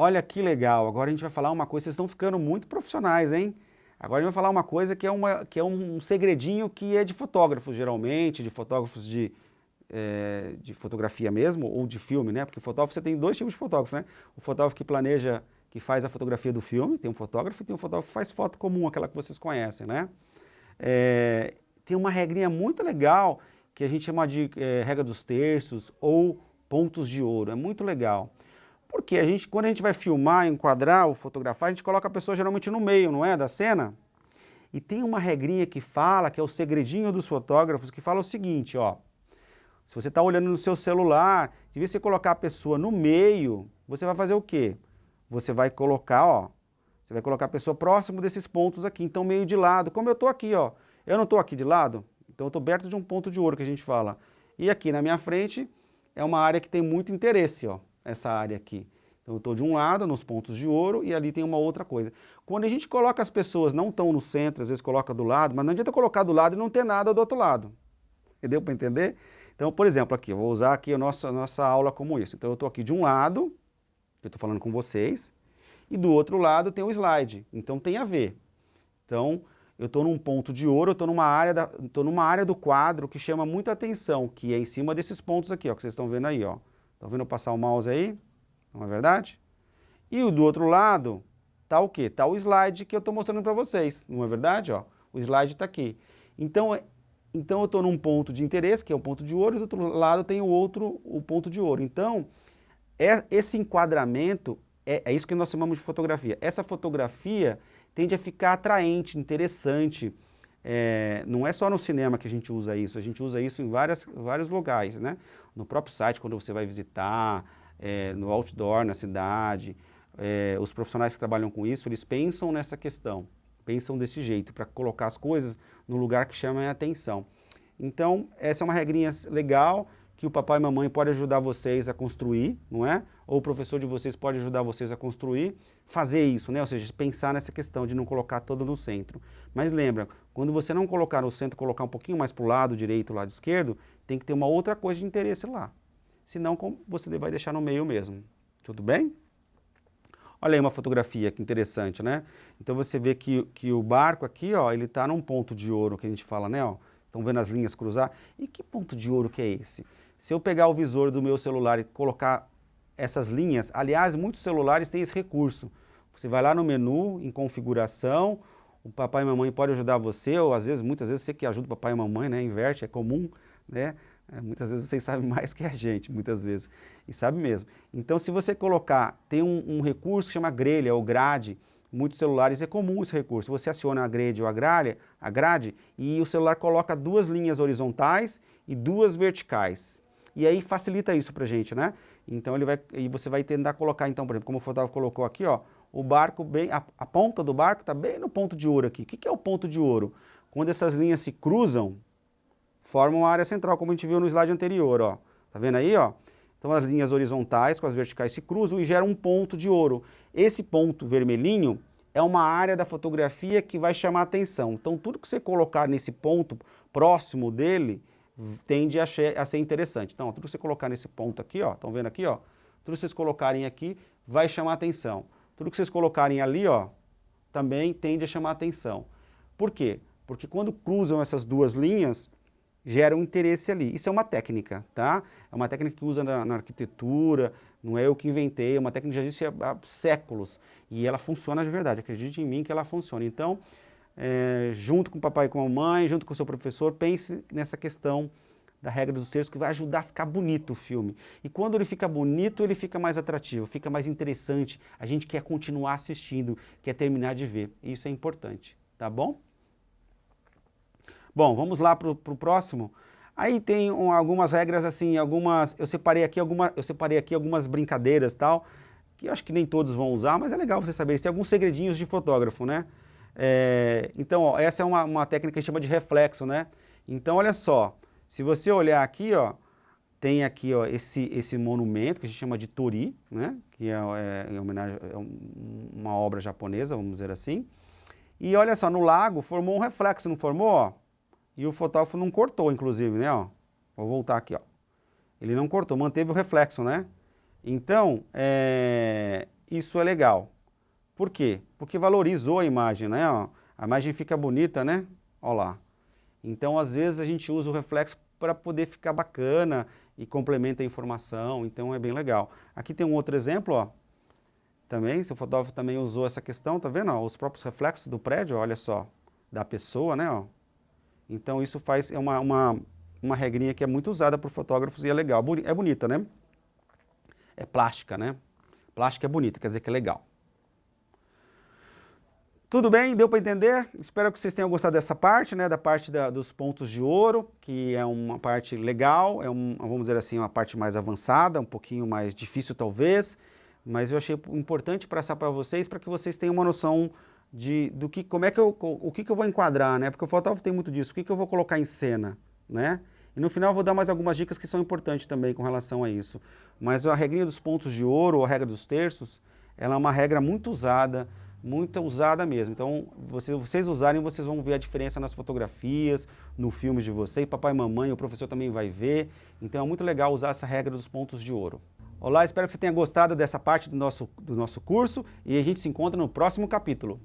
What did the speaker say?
Olha que legal, agora a gente vai falar uma coisa, vocês estão ficando muito profissionais, hein? Agora a gente vai falar uma coisa que é um segredinho que é de fotógrafos, geralmente, de fotógrafos de fotografia mesmo, ou de filme, né? Porque fotógrafo, você tem dois tipos de fotógrafo, né? O fotógrafo que planeja, que faz a fotografia do filme, tem um fotógrafo, e tem um fotógrafo que faz foto comum, aquela que vocês conhecem, né? Tem uma regrinha muito legal, que a gente chama de regra dos terços, ou pontos de ouro, é muito legal. Porque quando a gente vai filmar, enquadrar ou fotografar, a gente coloca a pessoa geralmente no meio, não é, da cena? E tem uma regrinha que fala, que é o segredinho dos fotógrafos, que fala o seguinte, ó. Se você está olhando no seu celular, de vez você colocar a pessoa no meio, você vai fazer o quê? Você vai colocar, ó, você vai colocar a pessoa próximo desses pontos aqui, então meio de lado, como eu estou aqui, ó. Eu não estou aqui de lado, então eu estou perto de um ponto de ouro que a gente fala. E aqui na minha frente é uma área que tem muito interesse, ó, essa área aqui. Então eu estou de um lado, nos pontos de ouro, e ali tem uma outra coisa. Quando a gente coloca as pessoas, não estão no centro, às vezes coloca do lado, mas não adianta colocar do lado e não ter nada do outro lado. Deu para entender? Então, por exemplo, aqui, eu vou usar aqui a nossa aula como isso. Então eu estou aqui de um lado, eu estou falando com vocês, e do outro lado tem o slide, então tem a ver. Então, eu estou num ponto de ouro, eu estou numa área do quadro que chama muita atenção, que é em cima desses pontos aqui, ó, que vocês estão vendo aí, ó. Estão vendo eu passar o mouse aí? Não é verdade? E o do outro lado, tá o quê? Tá o slide que eu estou mostrando para vocês, não é verdade? Ó, o slide está aqui. Então eu estou num ponto de interesse, que é o ponto de ouro, e do outro lado tem o ponto de ouro. Então, esse enquadramento é isso que nós chamamos de fotografia. Essa fotografia tende a ficar atraente, interessante. Não é só no cinema que a gente usa isso em vários lugares, né? No próprio site, quando você vai visitar, no outdoor, na cidade, os profissionais que trabalham com isso, eles pensam nessa questão, pensam desse jeito, para colocar as coisas no lugar que chama a atenção. Então, essa é uma regrinha legal, que o papai e mamãe podem ajudar vocês a construir, não é? Ou o professor de vocês pode ajudar vocês a construir, fazer isso, né? Ou seja, pensar nessa questão de não colocar todo no centro. Mas lembra, quando você não colocar no centro, colocar um pouquinho mais para o lado direito, lado esquerdo, tem que ter uma outra coisa de interesse lá. Senão, você vai deixar no meio mesmo. Tudo bem? Olha aí uma fotografia, que interessante, né? Então você vê que o barco aqui, ó, ele está num ponto de ouro que a gente fala, né? Ó, estão vendo as linhas cruzar? E que ponto de ouro que é esse? Se eu pegar o visor do meu celular e colocar essas linhas, aliás, muitos celulares têm esse recurso. Você vai lá no menu, em configuração, o papai e mamãe podem ajudar você, ou muitas vezes você que ajuda o papai e mamãe, né? Inverte, é comum, né? Muitas vezes vocês sabem mais que a gente, muitas vezes, e sabe mesmo. Então, se você colocar, tem um recurso que chama grelha ou grade, muitos celulares é comum esse recurso. Você aciona a grade ou a grade, e o celular coloca duas linhas horizontais e duas verticais. E aí facilita isso pra gente, né? Então você vai tentar colocar, então, por exemplo, como o fotógrafo colocou aqui, ó, o barco a ponta do barco está bem no ponto de ouro aqui. O que é o ponto de ouro? Quando essas linhas se cruzam, formam a área central, como a gente viu no slide anterior, ó. Tá vendo aí, ó? Então as linhas horizontais com as verticais se cruzam e geram um ponto de ouro. Esse ponto vermelhinho é uma área da fotografia que vai chamar a atenção. Então tudo que você colocar nesse ponto próximo dele tende a ser interessante. Então, tudo que você colocar nesse ponto aqui, ó, estão vendo aqui, ó? Tudo que vocês colocarem aqui vai chamar a atenção. Tudo que vocês colocarem ali, ó, também tende a chamar a atenção. Por quê? Porque quando cruzam essas duas linhas, gera um interesse ali. Isso é uma técnica, tá? É uma técnica que usa na arquitetura, não é eu que inventei, é uma técnica que já existe há séculos. E ela funciona de verdade, acredite em mim que ela funciona. Então, junto com o papai e com a mamãe, junto com o seu professor, pense nessa questão da regra dos terços, que vai ajudar a ficar bonito o filme. E quando ele fica bonito, ele fica mais atrativo, fica mais interessante. A gente quer continuar assistindo, quer terminar de ver. Isso é importante, tá bom? Bom, vamos lá para o próximo. Aí tem algumas regras assim, eu separei aqui algumas brincadeiras tal, que eu acho que nem todos vão usar, mas é legal você saber. Tem alguns segredinhos de fotógrafo, né? Então, ó, essa é uma técnica que a gente chama de reflexo, né? Então, olha só, se você olhar aqui, ó, tem aqui, ó, esse monumento que a gente chama de Torii, né? Que em homenagem a uma obra japonesa, vamos dizer assim. E olha só, no lago formou um reflexo, não formou, ó? E o fotógrafo não cortou, inclusive, né, ó. Vou voltar aqui, ó. Ele não cortou, manteve o reflexo, né? Então, isso é legal. Por quê? Porque valorizou a imagem, né? Ó, a imagem fica bonita, né? Olha lá. Então, às vezes, a gente usa o reflexo para poder ficar bacana e complementa a informação, então é bem legal. Aqui tem um outro exemplo, ó. Também, se o fotógrafo também usou essa questão, tá vendo? Ó, os próprios reflexos do prédio, olha só, da pessoa, né? Ó. Então, isso faz, é uma regrinha que é muito usada por fotógrafos e é legal. É bonita, né? É plástica, né? Plástica é bonita, quer dizer que é legal. Tudo bem? Deu para entender? Espero que vocês tenham gostado dessa parte, né? Da parte dos pontos de ouro, que é uma parte legal, vamos dizer assim, uma parte mais avançada, um pouquinho mais difícil talvez, mas eu achei importante passar para vocês, para que vocês tenham uma noção como é que o que eu vou enquadrar, né? Porque o fotógrafo tem muito disso, o que eu vou colocar em cena, né? E no final eu vou dar mais algumas dicas que são importantes também com relação a isso. Mas a regrinha dos pontos de ouro, ou a regra dos terços, ela é uma regra muito usada mesmo. Então, vocês usarem, vocês vão ver a diferença nas fotografias, no filme de vocês, papai e mamãe, o professor também vai ver. Então, é muito legal usar essa regra dos pontos de ouro. Olá, espero que você tenha gostado dessa parte do nosso curso e a gente se encontra no próximo capítulo.